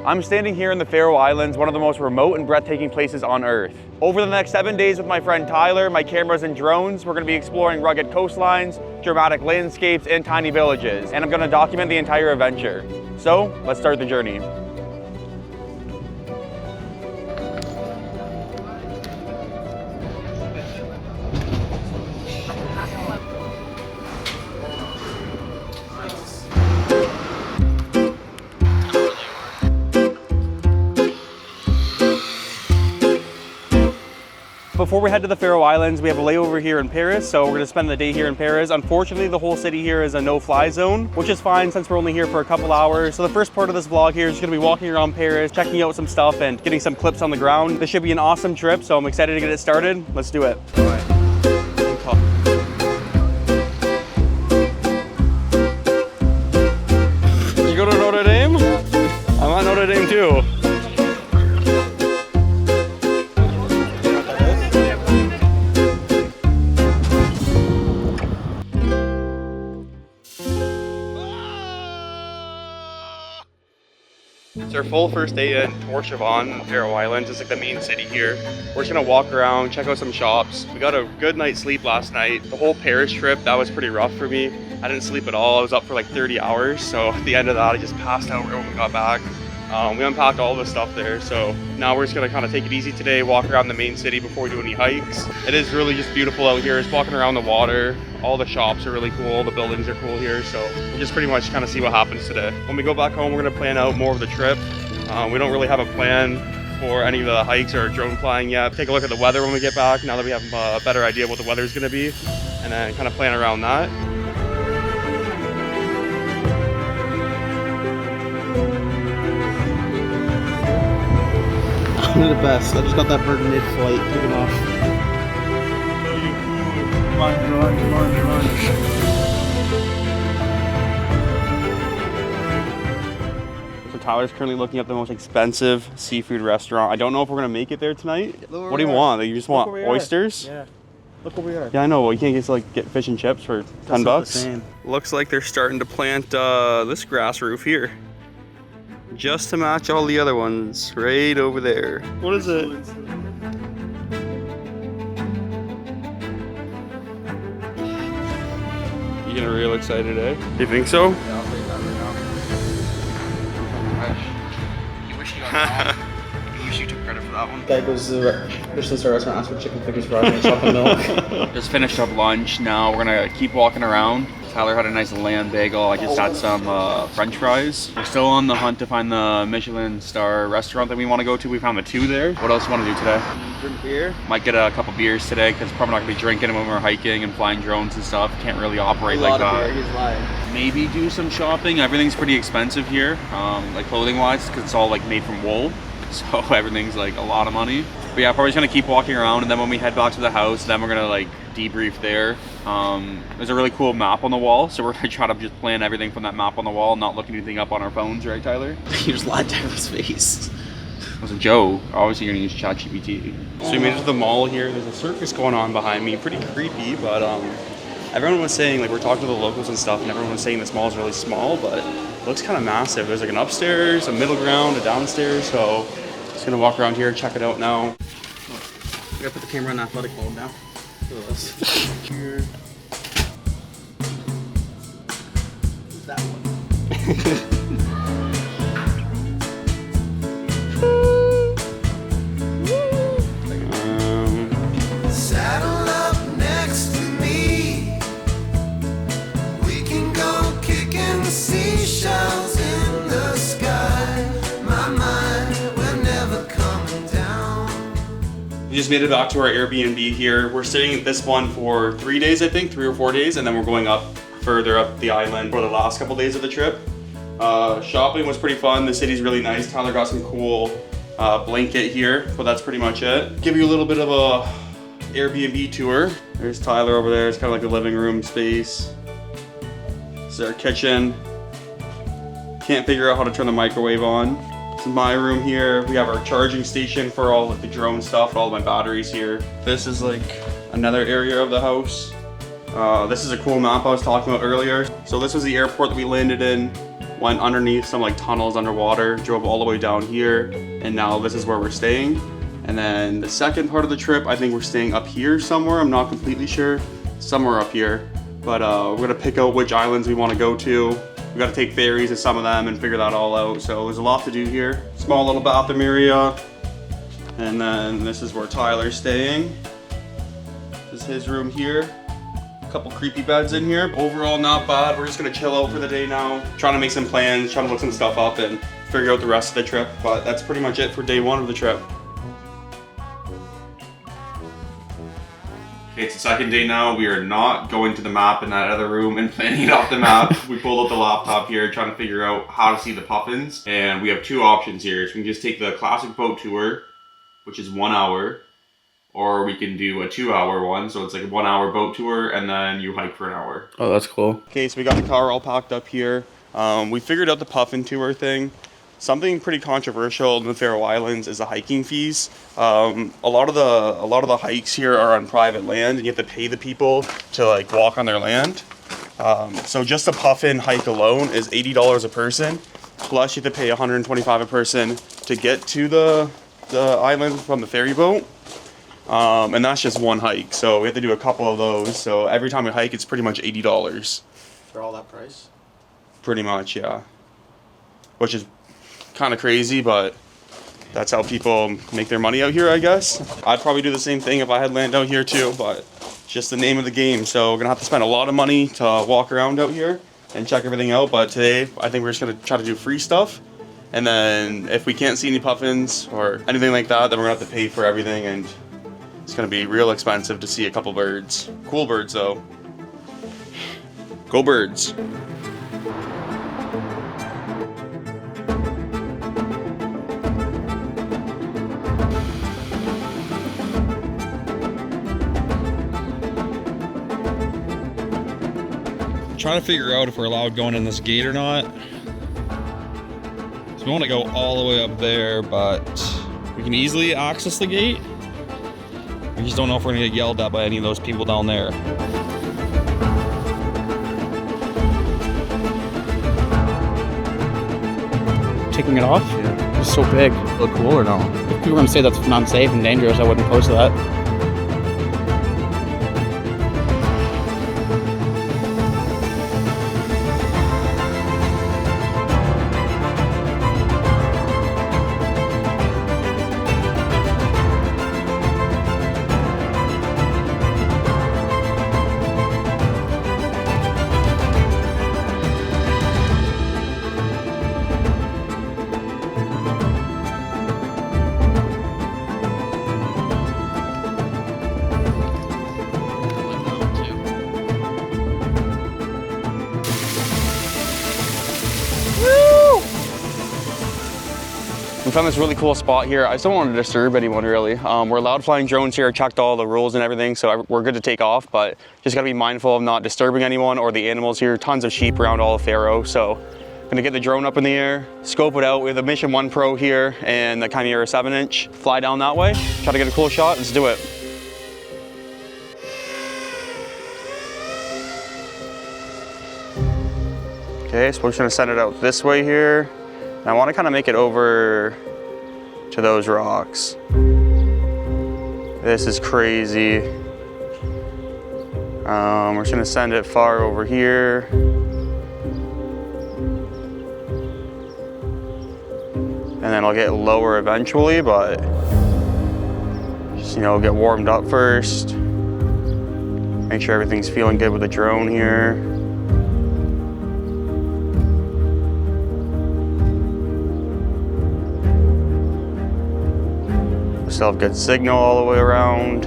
I'm standing here in the Faroe Islands, one of the most remote and breathtaking places on Earth. Over the next 7 days with my friend Tyler, my cameras and drones, we're going to be exploring rugged coastlines, dramatic landscapes, and tiny villages. And I'm going to document the entire adventure. So, let's start the journey. Before we head to the Faroe Islands, we have a layover here in Paris, so we're going to spend the day here in Paris. Unfortunately, the whole city here is a no-fly zone, which is fine since we're only here for a couple hours. So the first part of this vlog here is going to be walking around Paris, checking out some stuff and getting some clips on the ground. This should be an awesome trip, so I'm excited to get it started. Let's do it. All right. Did you go to Notre Dame? I'm at Notre Dame too. It's our full first day in Tórshavn, Faroe Islands. It's like the main city here. We're just gonna walk around, check out some shops. We got a good night's sleep last night. The whole Paris trip, that was pretty rough for me. I didn't sleep at all. I was up for like 30 hours. So at the end of that, I just passed out right when we got back. We unpacked all the stuff there. So now we're just gonna kind of take it easy today, walk around the main city before we do any hikes. It is really just beautiful out here. Just walking around the water. All the shops are really cool. The buildings are cool here. So we'll just pretty much kind of see what happens today. When we go back home, we're gonna plan out more of the trip. We don't really have a plan for any of the hikes or drone flying yet. Take a look at the weather when we get back, now that we have a better idea of what the weather is going to be, and then kind of plan around that. They're the best. I just got that bird mid-flight, took it off. Come on, run, run, run. Tyler's currently looking up the most expensive seafood restaurant. I don't know if we're gonna make it there tonight. What do you want? Like, you just want oysters? Yeah. Look where we are. Yeah, I know. Well, you can't just like get fish and chips for 10 bucks. Looks like they're starting to plant this grass roof here, just to match all the other ones right over there. What is it? You getting real excited, eh? You think so? Yeah, I'll take that right now. You wish you took credit for that one. Guy goes to the restaurant, asks for chicken fingers, fries, and chocolate milk. Just finished up lunch. Now we're gonna keep walking around. Tyler had a nice lamb bagel. I just had some French fries. We're still on the hunt to find the Michelin star restaurant that we want to go to. We found the 2 there. What else do you want to do today? Drink beer. Might get a couple beers today because probably not gonna be drinking when we're hiking and flying drones and stuff. Can't really operate like that. He's lying. Maybe do some shopping. Everything's pretty expensive here, like clothing wise, because it's all like made from wool. So everything's like a lot of money. But yeah, probably just gonna keep walking around, and then when we head back to the house, then we're gonna like debrief there. There's a really cool map on the wall, so we're gonna try to just plan everything from that map on the wall, not looking anything up on our phones, right, Tyler? You just lied to his face. It was a joke. Obviously, you're gonna use ChatGPT. So we made it to the mall here. There's a circus going on behind me, pretty creepy, but everyone was saying, like, we're talking to the locals and stuff, and everyone was saying this mall is really small, but it looks kind of massive. There's like an upstairs, a middle ground, a downstairs, so just gonna walk around here, check it out now. I gotta put the camera in athletic mode now. Look at this. Here. That one. Saddle up next to me. We can go kicking seashells in the sky. My mind, we're never coming down. We just made it back to our Airbnb here. We're staying at this one for 3 days, I think, 3 or 4 days, and then we're going up further up the island for the last couple days of the trip. Shopping was pretty fun. The city's really nice. Tyler got some cool blanket here, but that's pretty much it. Give you a little bit of a Airbnb tour. There's Tyler over there. It's kind of like a living room space. This is our kitchen. Can't figure out how to turn the microwave on. This is my room here. We have our charging station for all of the drone stuff, all of my batteries here. This is like another area of the house. This is a cool map I was talking about earlier. So this was the airport that we landed in. went underneath some like tunnels underwater, drove all the way down here, and now this is where we're staying. And then the second part of the trip, I think we're staying up here somewhere. I'm not completely sure, somewhere up here. But we're gonna pick out which islands we wanna go to. We gotta take ferries to some of them and figure that all out. So there's a lot to do here. Small little bathroom area. And then this is where Tyler's staying. This is his room here. Couple creepy beds in here. Overall, not bad. We're just gonna chill out for the day now. Trying to make some plans, trying to look some stuff up and figure out the rest of the trip. But that's pretty much it for day one of the trip. Okay, it's the second day now. We are not going to the map in that other room and planning it off the map. We pulled out the laptop here, trying to figure out how to see the puffins. And we have two options here. So we can just take the classic boat tour, which is 1 hour. Or we can do a 2-hour one, so it's like a 1 hour boat tour and then you hike for an hour. Oh, that's cool. Okay, so we got the car all packed up here. We figured out the puffin tour thing. Something pretty controversial in the Faroe Islands is the hiking fees. A lot of the hikes here are on private land, and you have to pay the people to like walk on their land. So just the puffin hike alone is $80 a person. Plus you have to pay $125 a person to get to the island from the ferry boat. And that's just one hike, so we have to do a couple of those. So every time we hike, it's pretty much $80. For all that price? Pretty much, yeah. Which is kind of crazy, but that's how people make their money out here, I guess. I'd probably do the same thing if I had land out here too, but it's just the name of the game. So we're gonna have to spend a lot of money to walk around out here and check everything out. But today, I think we're just gonna try to do free stuff. And then if we can't see any puffins or anything like that, then we're gonna have to pay for everything, and it's gonna be real expensive to see a couple birds. Cool birds though. Go birds. Trying to figure out if we're allowed going in this gate or not. So we want to go all the way up there, but we can easily access the gate. We just don't know if we're gonna get yelled at by any of those people down there. Taking it off? Yeah. It's so big. Look cool or no? If people are gonna say that's not safe and dangerous, I wouldn't post that. We found this really cool spot here. I just don't want to disturb anyone really. We're allowed flying drones here, checked all the rules and everything, so we're good to take off, but just gotta be mindful of not disturbing anyone or the animals here. Tons of sheep around all of Faroe, so gonna get the drone up in the air, scope it out. We have the Mission 1 Pro here and the Kallur 7-inch. Fly down that way, try to get a cool shot, let's do it. Okay, so we're just gonna send it out this way here. And I want to kind of make it over to those rocks. This is crazy. We're just gonna send it far over here. And then I'll get lower eventually, but just, you know, get warmed up first. Make sure everything's feeling good with the drone here. Still have good signal all the way around.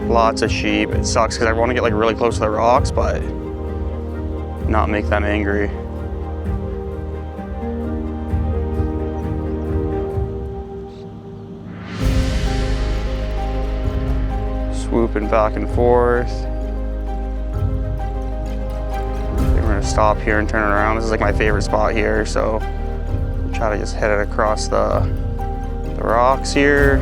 Lots of sheep. It sucks because I want to get like really close to the rocks, but not make them angry. Swooping back and forth. We're gonna stop here and turn it around. This is like my favorite spot here, so try to just hit it across the rocks here.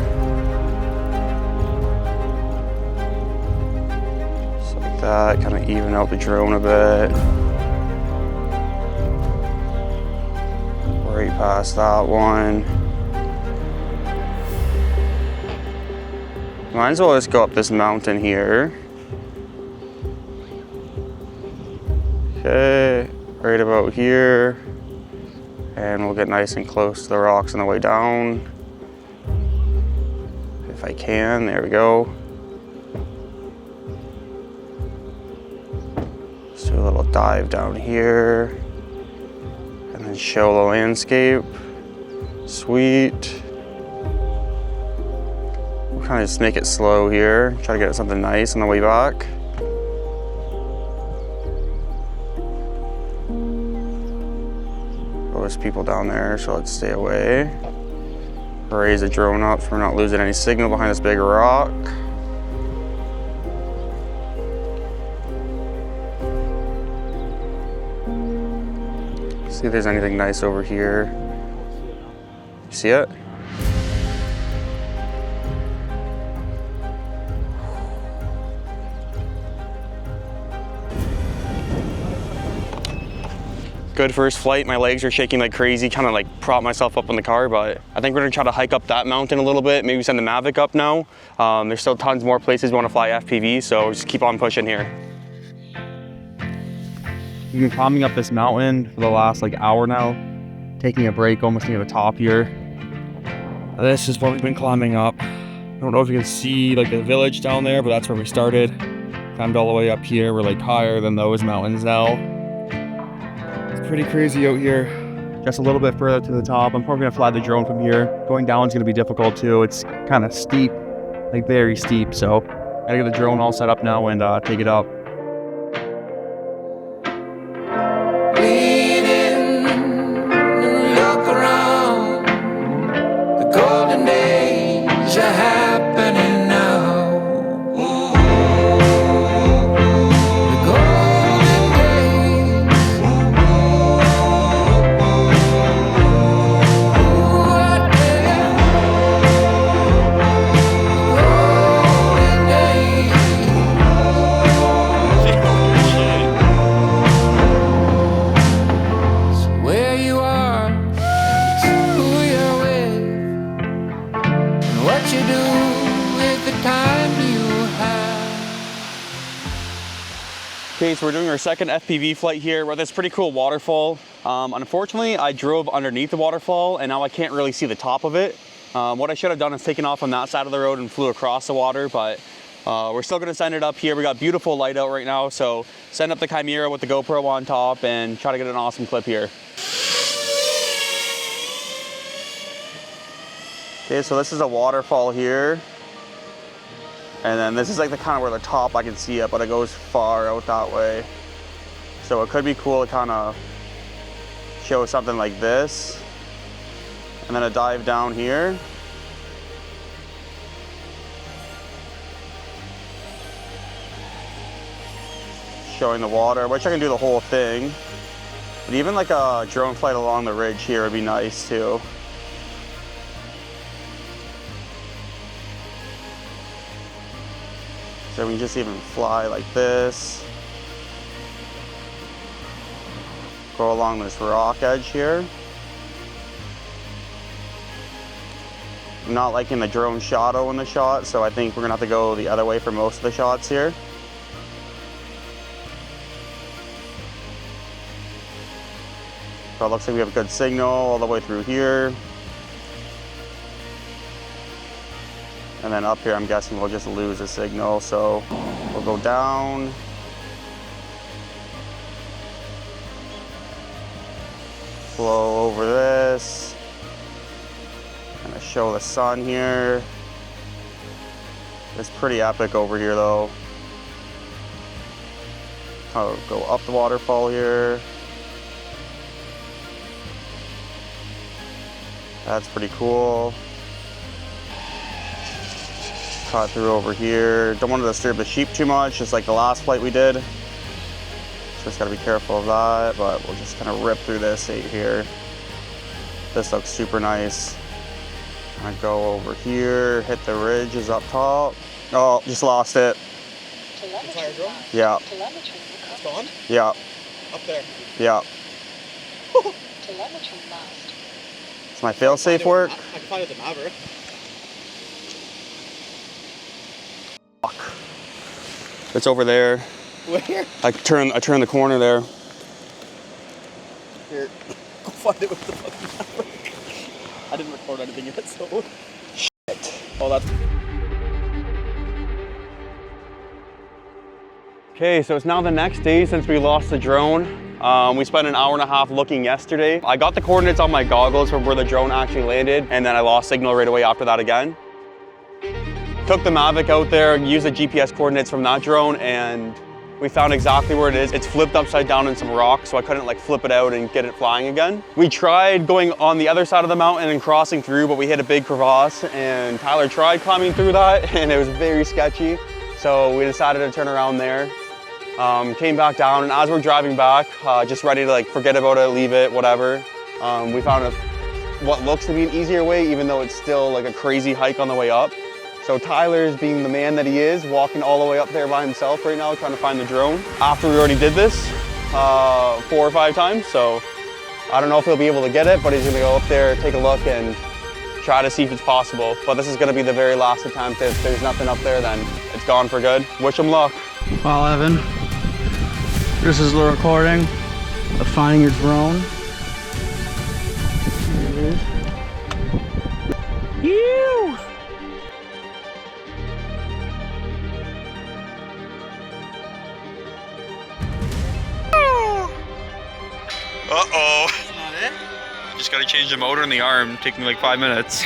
Just like that, kind of even out the drone a bit. past that one. Might as well just go up this mountain here. Okay, right about here. And we'll get nice and close to the rocks on the way down. If I can, there we go. Let's do a little dive down here. And then show the landscape. Sweet. We'll kind of just make it slow here. Try to get something nice on the way back. Oh, there's people down there, so let's stay away. Raise the drone up so we're not losing any signal behind this big rock. See if there's anything nice over here. You see it? Good first flight. My legs are shaking like crazy, kind of like prop myself up in the car, but I think we're gonna try to hike up that mountain a little bit, maybe send the Mavic up now. There's still tons more places we wanna fly FPV, so just keep on pushing here. We've been climbing up this mountain for the last like hour now, taking a break almost near the top here. This is what we've been climbing up. I don't know if you can see like the village down there, but that's where we started. Climbed all the way up here. We're like higher than those mountains now. It's pretty crazy out here. Just a little bit further to the top. I'm probably gonna fly the drone from here. Going down is gonna be difficult too. It's kind of steep, like very steep. So I gotta get the drone all set up now and take it up. Lean in and look around. The golden days are happening now. The golden days. What day? Golden days. It's where you are, it's who you're with, and what you do with the time you have. Okay, so we're doing our second FPV flight here. We're at this pretty cool waterfall. Unfortunately, I drove underneath the waterfall and now I can't really see the top of it. What I should have done is taken off on that side of the road and flew across the water, but we're still gonna send it up here. We got beautiful light out right now, so send up the Chimera with the GoPro on top and try to get an awesome clip here. Okay, so this is a waterfall here. And then this is like the kind of where the top I can see it, but it goes far out that way. So it could be cool to kind of show something like this. And then a dive down here. Showing the water, which I can do the whole thing. But even like a drone flight along the ridge here would be nice too. So we can just even fly like this. Go along this rock edge here. I'm not liking the drone shadow in the shot, so I think we're gonna have to go the other way for most of the shots here. So it looks like we have a good signal all the way through here. And then up here, I'm guessing we'll just lose a signal. So we'll go down. Flow over this. Gonna show the sun here. It's pretty epic over here though. I'll go up the waterfall here. That's pretty cool. Cut through over here. Don't want to disturb the sheep too much, just like the last flight we did. So just gotta be careful of that, but we'll just kind of rip through this here. This looks super nice. I go over here, hit the ridges up top. Oh, just lost it. Entire drone? Yeah, It's gone? yeah, Up there. yeah. Telemetry lost. Does my failsafe work? I can find it at the Maverick. Fuck. It's over there. Where? I turn the corner there. Here. Go find it with the fucking Maverick. I didn't record anything yet, so. Shit. Oh, that's. Okay, so it's now the next day since we lost the drone. We spent an hour and a half looking yesterday. I got the coordinates on my goggles from where the drone actually landed, and then I lost signal right away after that again. Took the Mavic out there, used the GPS coordinates from that drone, and we found exactly where it is. It's flipped upside down in some rocks, so I couldn't like flip it out and get it flying again. We tried going on the other side of the mountain and crossing through, but we hit a big crevasse, and Tyler tried climbing through that, and it was very sketchy. So we decided to turn around there. Came back down, and as we're driving back, just ready to like forget about it, leave it, whatever, we found what looks to be an easier way, even though it's still like a crazy hike on the way up. So Tyler's, being the man that he is, walking all the way up there by himself right now, trying to find the drone. After we already did this 4 or 5 times, so I don't know if he'll be able to get it, but he's gonna go up there, take a look, and try to see if it's possible. But this is gonna be the very last attempt. If there's nothing up there, then it's gone for good. Wish him luck. Well, Evan, this is the recording of finding your drone. Ew! Uh-oh. That's not it? Just gotta change the motor in the arm, taking like 5 minutes.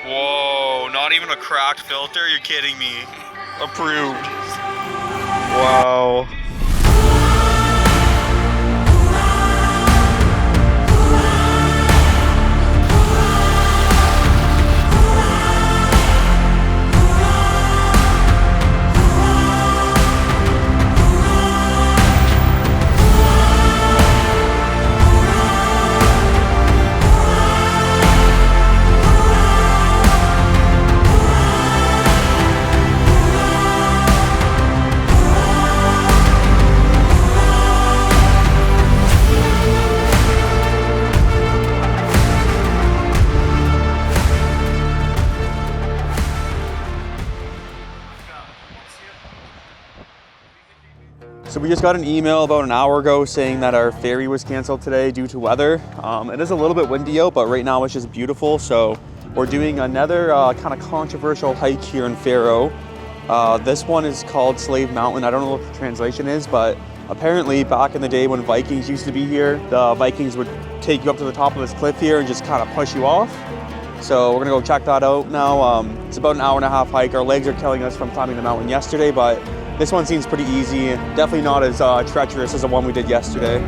Whoa, not even a cracked filter? You're kidding me. Approved. Wow. So we just got an email about an hour ago saying that our ferry was canceled today due to weather. It is a little bit windy out, but right now it's just beautiful. So we're doing another kind of controversial hike here in Faroe. This one is called Slave Mountain. I don't know what the translation is, but apparently back in the day when Vikings used to be here, the Vikings would take you up to the top of this cliff here and just kind of push you off. So we're gonna go check that out now. It's about an hour and a half hike. Our legs are killing us from climbing the mountain yesterday, but this one seems pretty easy. Definitely not as treacherous as the one we did yesterday.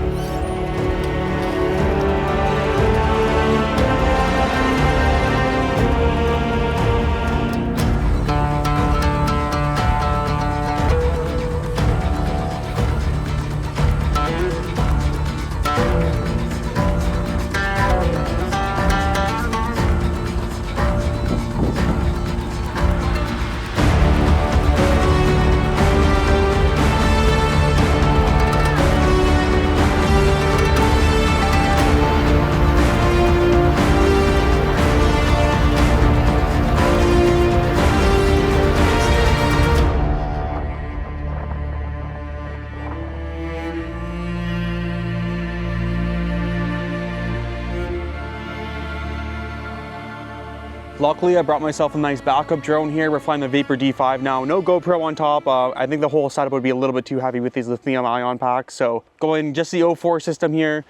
Luckily, I brought myself a nice backup drone here. We're flying the Vapor D5 now. No GoPro on top. I think the whole setup would be a little bit too heavy with these lithium-ion packs. So going just the 04 system here.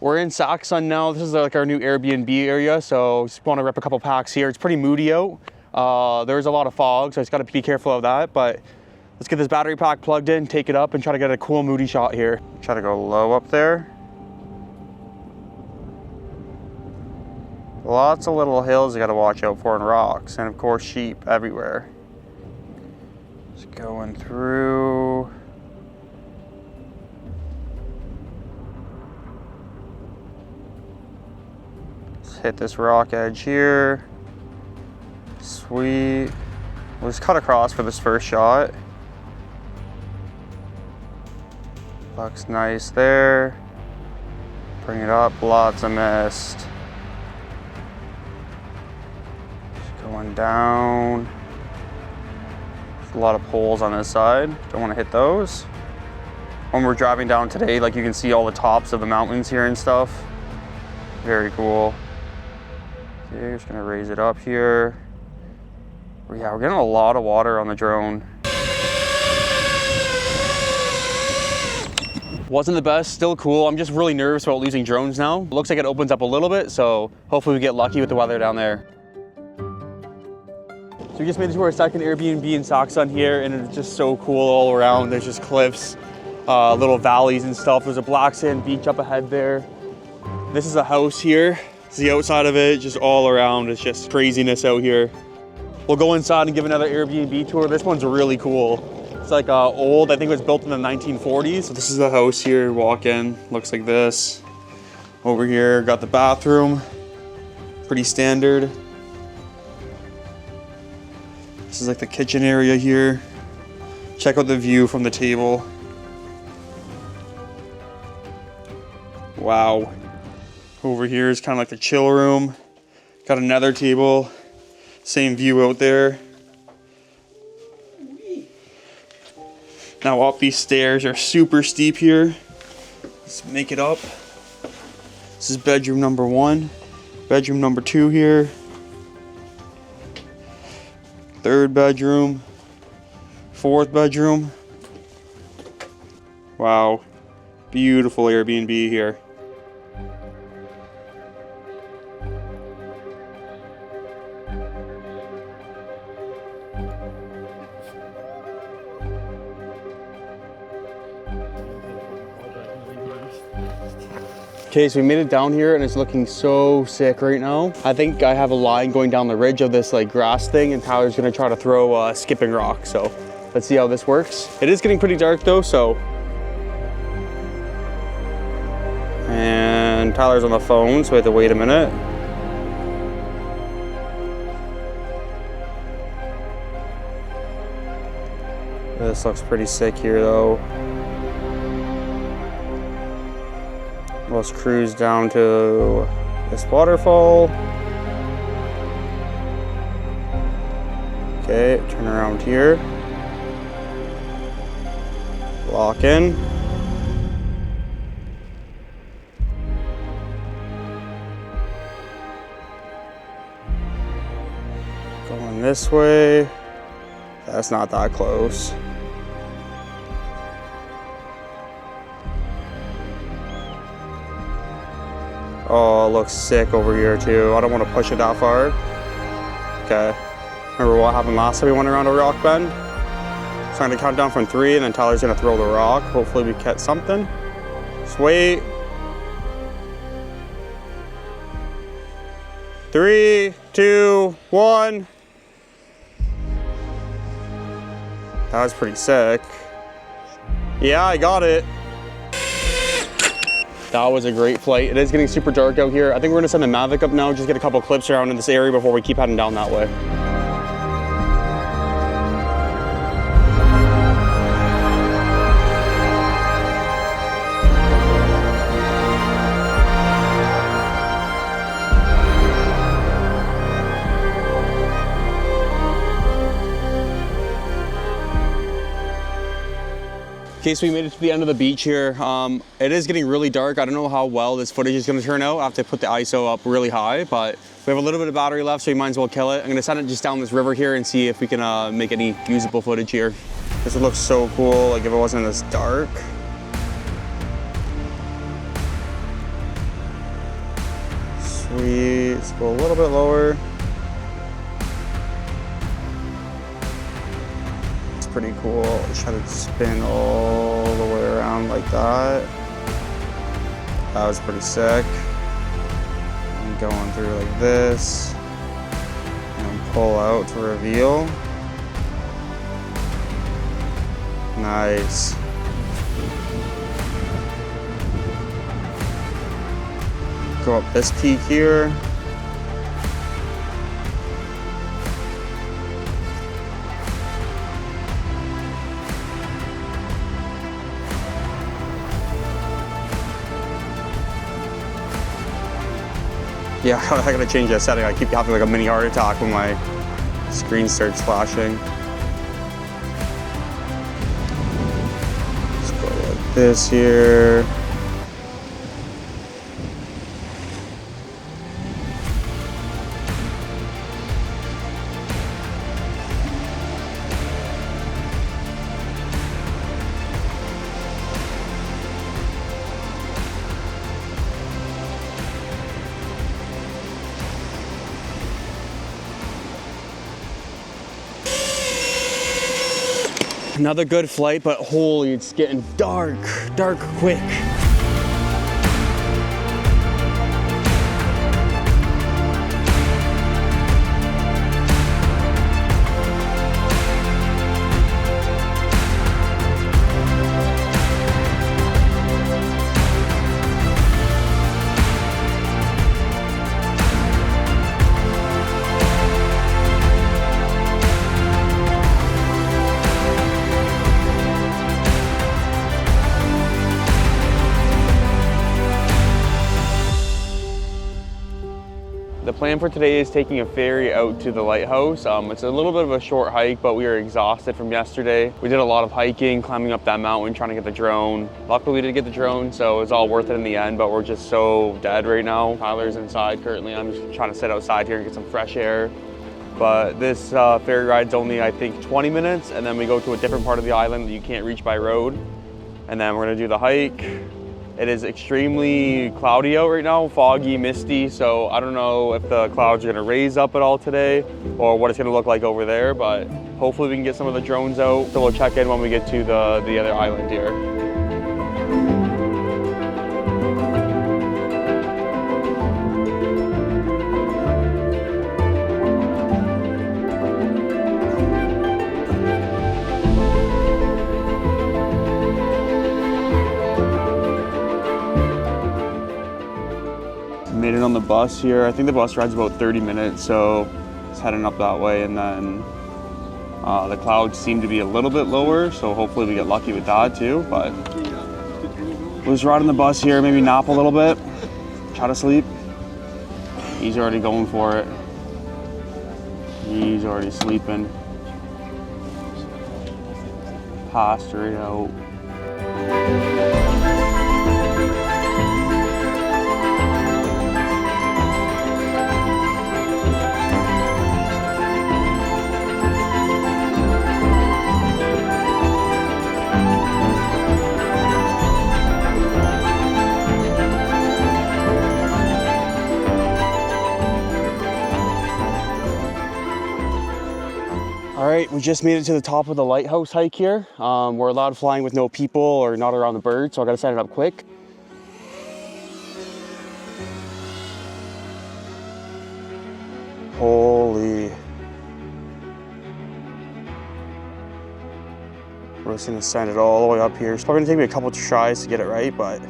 We're in Saksun now. This is like our new Airbnb area. So just want to rip a couple packs here. It's pretty moody out. There's a lot of fog, so I just got to be careful of that. But let's get this battery pack plugged in, take it up, and try to get a cool moody shot here. Try to go low up there. Lots of little hills you gotta watch out for and rocks, and of course sheep everywhere. Just going through. Let's hit this rock edge here. Sweet. We'll just cut across for this first shot. Looks nice there. Bring it up, lots of mist. Going down. There's a lot of poles on this side. Don't want to hit those. When we're driving down today, like you can see all the tops of the mountains here and stuff. Very cool. Okay, just gonna raise it up here. Yeah, we're getting a lot of water on the drone. Wasn't the best, still cool. I'm just really nervous about losing drones now. It looks like it opens up a little bit, so hopefully we get lucky with the weather down there. So we just made it to our second Airbnb in Saksun here, and it's just so cool all around. There's just cliffs, little valleys and stuff. There's a black sand beach up ahead there. This is a house here. It's the outside of it, just all around. It's just craziness out here. We'll go inside and give another Airbnb tour. This one's really cool. It's like old, I think it was built in the 1940s. So this is the house here, walk in, looks like this. Over here, got the bathroom, pretty standard. This is like the kitchen area here. Check out the view from the table. Wow. Over here is kind of like the chill room. Got another table. Same view out there. Now up these stairs are super steep here. Let's make it up. This is bedroom number 1. Bedroom number 2 here. 3rd bedroom. 4th bedroom. Wow. Beautiful Airbnb here. Okay, so we made it down here and it's looking so sick right now. I think I have a line going down the ridge of this like grass thing, and Tyler's gonna try to throw a skipping rock. So let's see how this works. It is getting pretty dark though, so. And Tyler's on the phone, so we have to wait a minute. This looks pretty sick here though. Let's cruise down to this waterfall. Okay, turn around here. Lock in. Going this way. That's not that close. Oh, it looks sick over here too. I don't want to push it that far. Okay. Remember what happened last time we went around a rock bend? So I'm gonna count down from 3 and then Tyler's gonna throw the rock. Hopefully we catch something. Just wait. 3, 2, 1. That was pretty sick. Yeah, I got it. That was a great flight. It is getting super dark out here. I think we're gonna send the Mavic up now, just get a couple clips around in this area before we keep heading down that way. Okay, so we made it to the end of the beach here. It is getting really dark. I don't know how well this footage is gonna turn out. I have to put the ISO up really high, but we have a little bit of battery left, so we might as well kill it. I'm gonna send it just down this river here and see if we can make any usable footage here. This would look so cool, like if it wasn't this dark. Sweet, let's go a little bit lower. Pretty cool. Just try to spin all the way around like that. That was pretty sick. And going through like this. And pull out to reveal. Nice. Go up this peak here. Yeah, I gotta change that setting. I keep having like a mini heart attack when my screen starts flashing. Let's go like this here. Another good flight, but holy, it's getting dark quick. The plan for today is taking a ferry out to the lighthouse. It's a little bit of a short hike, but we are exhausted from yesterday. We did a lot of hiking, climbing up that mountain, trying to get the drone. Luckily we did get the drone, so it was all worth it in the end, but we're just so dead right now. Tyler's inside currently. I'm just trying to sit outside here and get some fresh air. But this ferry ride's only, I think, 20 minutes, and then we go to a different part of the island that you can't reach by road. And then we're gonna do the hike. It is extremely cloudy out right now, foggy, misty, so I don't know if the clouds are gonna raise up at all today or what it's gonna look like over there, but hopefully we can get some of the drones out. So we'll check in when we get to the other island here. Made it on the bus here. I think the bus ride's about 30 minutes, so it's heading up that way, and then the clouds seem to be a little bit lower, so hopefully we get lucky with that too. But we'll just ride on the bus here, maybe nap a little bit, try to sleep. He's already going for it. He's already sleeping. Passed right out. All right, we just made it to the top of the lighthouse hike here. We're allowed flying with no people or not around the bird, so I gotta set it up quick. Holy. We're just gonna send it all the way up here. It's probably gonna take me a couple tries to get it right, but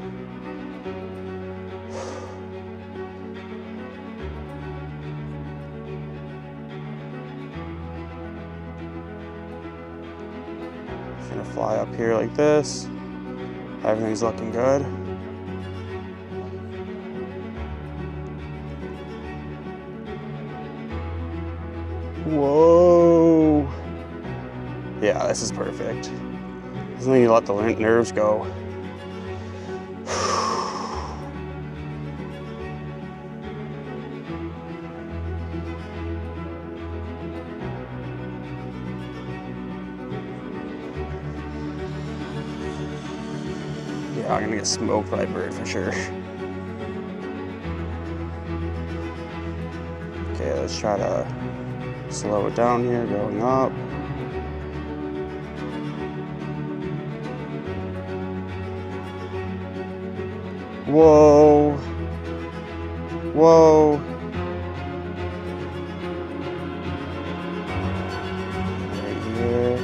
gonna fly up here like this. Everything's looking good. Whoa. Yeah, this is perfect. Doesn't need to let the nerves go. Yeah, I'm gonna get smoked by a bird for sure. Okay, let's try to slow it down here, going up. Whoa. Whoa. Right here.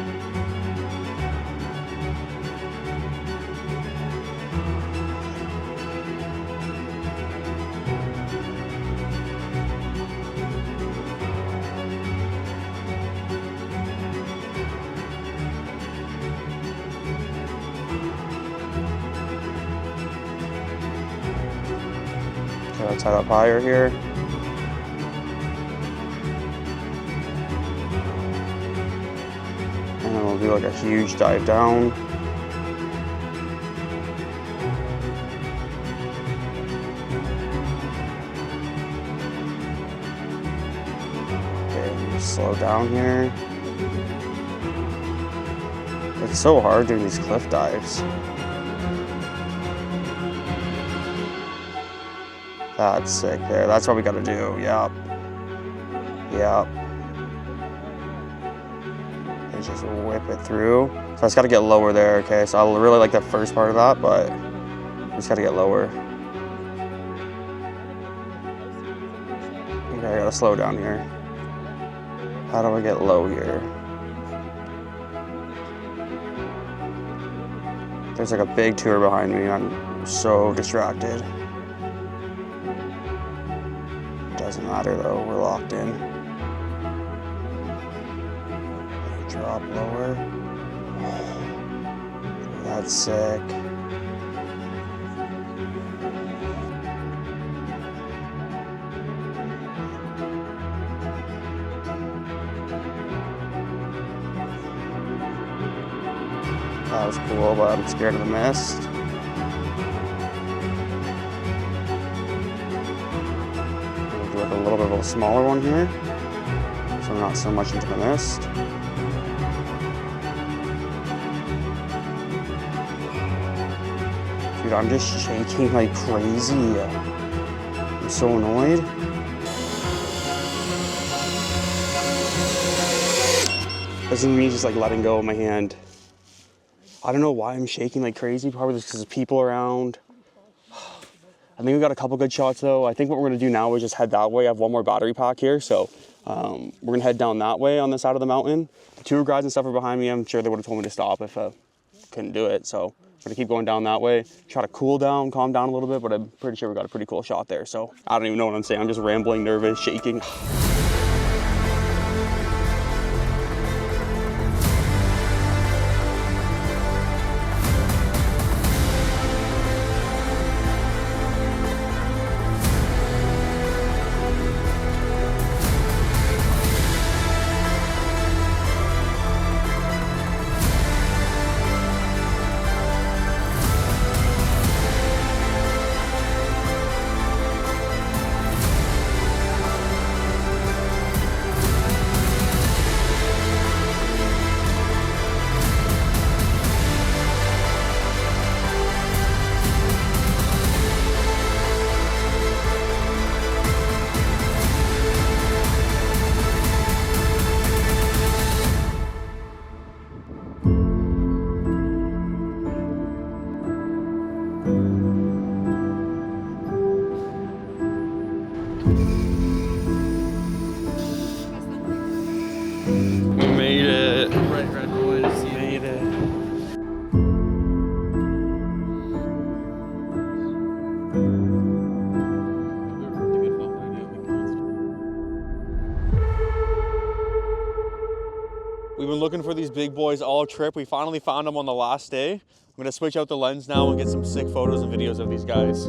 Okay, let's head up higher here. We'll do like a huge dive down. Okay, just slow down here. It's so hard doing these cliff dives. That's sick there. That's what we gotta do. Yep. Yep. And just whip it through. So I just gotta get lower there, okay? So I really like the first part of that, but I just gotta get lower. Okay, I gotta slow down here. How do I get low here? There's like a big tour behind me. I'm so distracted. Doesn't matter though, we're locked in. Drop lower. That's sick. That was cool, but I'm scared of the mist. We'll do like a little bit of a smaller one here, so I'm not so much into the mist. Dude, I'm just shaking like crazy. I'm so annoyed. This is me just like letting go of my hand. I don't know why I'm shaking like crazy, probably just because there's people around. I think we got a couple good shots though. I think what we're gonna do now is just head that way. I have one more battery pack here, so we're gonna head down that way on the side of the mountain. The tour guides and stuff are behind me. I'm sure they would have told me to stop if I couldn't do it, so we're gonna keep going down that way. Try to cool down, calm down a little bit, but I'm pretty sure we got a pretty cool shot there, so I don't even know what I'm saying. I'm just rambling, nervous, shaking. We've been looking for these big boys all trip. We finally found them on the last day. I'm gonna switch out the lens now and get some sick photos and videos of these guys.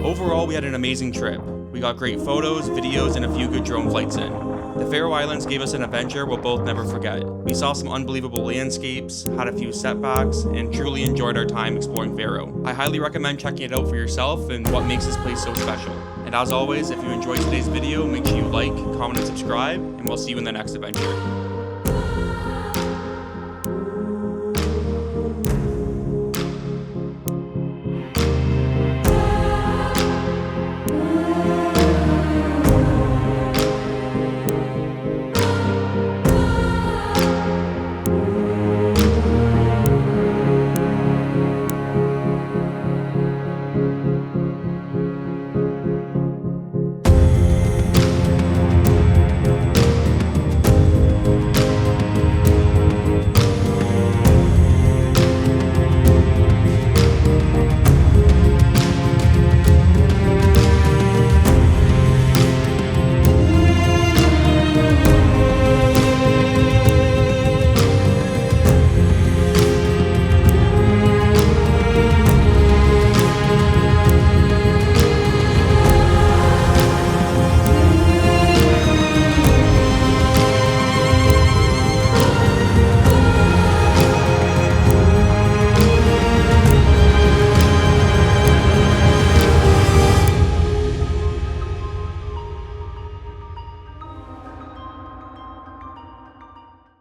Overall, we had an amazing trip. We got great photos, videos, and a few good drone flights in. The Faroe Islands gave us an adventure we'll both never forget. We saw some unbelievable landscapes, had a few setbacks, and truly enjoyed our time exploring Faroe. I highly recommend checking it out for yourself and what makes this place so special. And as always, if you enjoyed today's video, make sure you like, comment, and subscribe, and we'll see you in the next adventure.